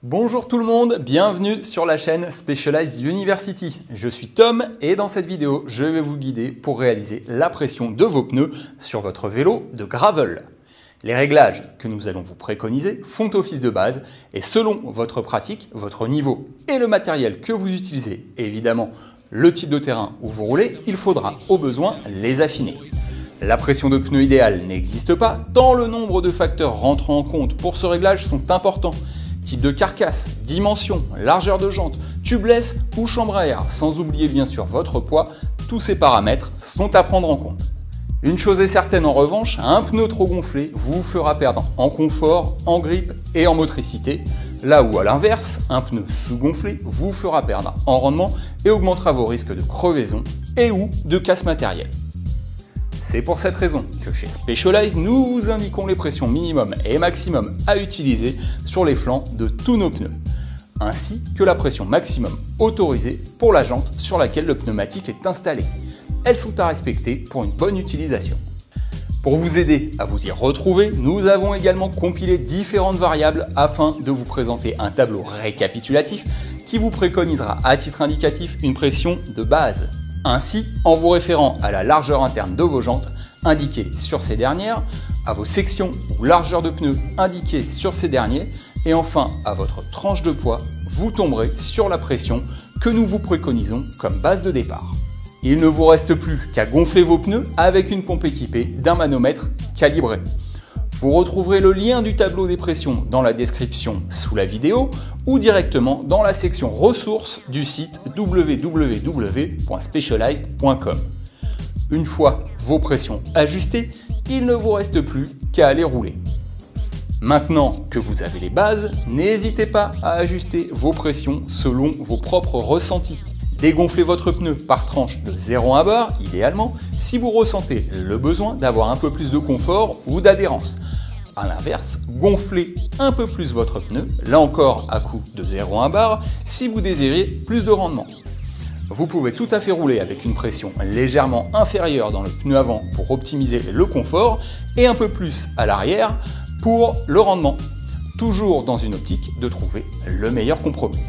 Bonjour tout le monde, bienvenue sur la chaîne Specialized University. Je suis Tom et dans cette vidéo, je vais vous guider pour réaliser la pression de vos pneus sur votre vélo de gravel. Les réglages que nous allons vous préconiser font office de base et selon votre pratique, votre niveau et le matériel que vous utilisez, et évidemment le type de terrain où vous roulez, il faudra au besoin les affiner. La pression de pneu idéale n'existe pas tant le nombre de facteurs rentrant en compte pour ce réglage sont importants. Type de carcasse, dimension, largeur de jante, tubeless ou chambre à air, sans oublier bien sûr votre poids, tous ces paramètres sont à prendre en compte. Une chose est certaine en revanche, un pneu trop gonflé vous fera perdre en confort, en grippe et en motricité, là où à l'inverse, un pneu sous-gonflé vous fera perdre en rendement et augmentera vos risques de crevaison et ou de casse matérielle. C'est pour cette raison que chez Specialized, nous vous indiquons les pressions minimum et maximum à utiliser sur les flancs de tous nos pneus, ainsi que la pression maximum autorisée pour la jante sur laquelle le pneumatique est installé. Elles sont à respecter pour une bonne utilisation. Pour vous aider à vous y retrouver, nous avons également compilé différentes variables afin de vous présenter un tableau récapitulatif qui vous préconisera à titre indicatif une pression de base. Ainsi, en vous référant à la largeur interne de vos jantes indiquée sur ces dernières, à vos sections ou largeur de pneus indiquées sur ces derniers, et enfin à votre tranche de poids, vous tomberez sur la pression que nous vous préconisons comme base de départ. Il ne vous reste plus qu'à gonfler vos pneus avec une pompe équipée d'un manomètre calibré. Vous retrouverez le lien du tableau des pressions dans la description sous la vidéo ou directement dans la section ressources du site www.specialized.com. Une fois vos pressions ajustées, il ne vous reste plus qu'à aller rouler. Maintenant que vous avez les bases, n'hésitez pas à ajuster vos pressions selon vos propres ressentis. Dégonflez votre pneu par tranche de 0 à bar, idéalement, si vous ressentez le besoin d'avoir un peu plus de confort ou d'adhérence. A l'inverse, gonflez un peu plus votre pneu, là encore à coup de 0 à bar, si vous désirez plus de rendement. Vous pouvez tout à fait rouler avec une pression légèrement inférieure dans le pneu avant pour optimiser le confort et un peu plus à l'arrière pour le rendement, toujours dans une optique de trouver le meilleur compromis.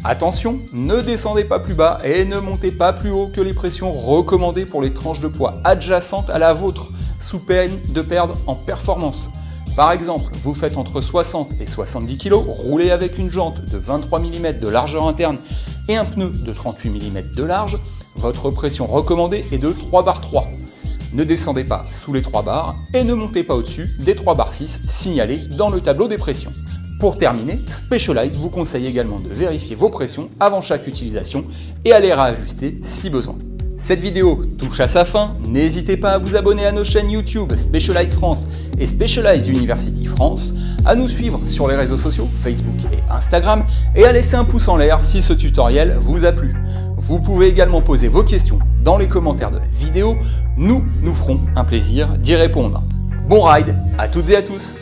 Attention, ne descendez pas plus bas et ne montez pas plus haut que les pressions recommandées pour les tranches de poids adjacentes à la vôtre, sous peine de perdre en performance. Par exemple, vous faites entre 60 et 70 kg, roulez avec une jante de 23 mm de largeur interne et un pneu de 38 mm de large, votre pression recommandée est de 3 bar 3. Ne descendez pas sous les 3 bars et ne montez pas au-dessus des 3 bar 6 signalés dans le tableau des pressions. Pour terminer, Specialized vous conseille également de vérifier vos pressions avant chaque utilisation et à les réajuster si besoin. Cette vidéo touche à sa fin, n'hésitez pas à vous abonner à nos chaînes YouTube Specialized France et Specialized University France, à nous suivre sur les réseaux sociaux Facebook et Instagram et à laisser un pouce en l'air si ce tutoriel vous a plu. Vous pouvez également poser vos questions dans les commentaires de la vidéo, nous ferons un plaisir d'y répondre. Bon ride à toutes et à tous!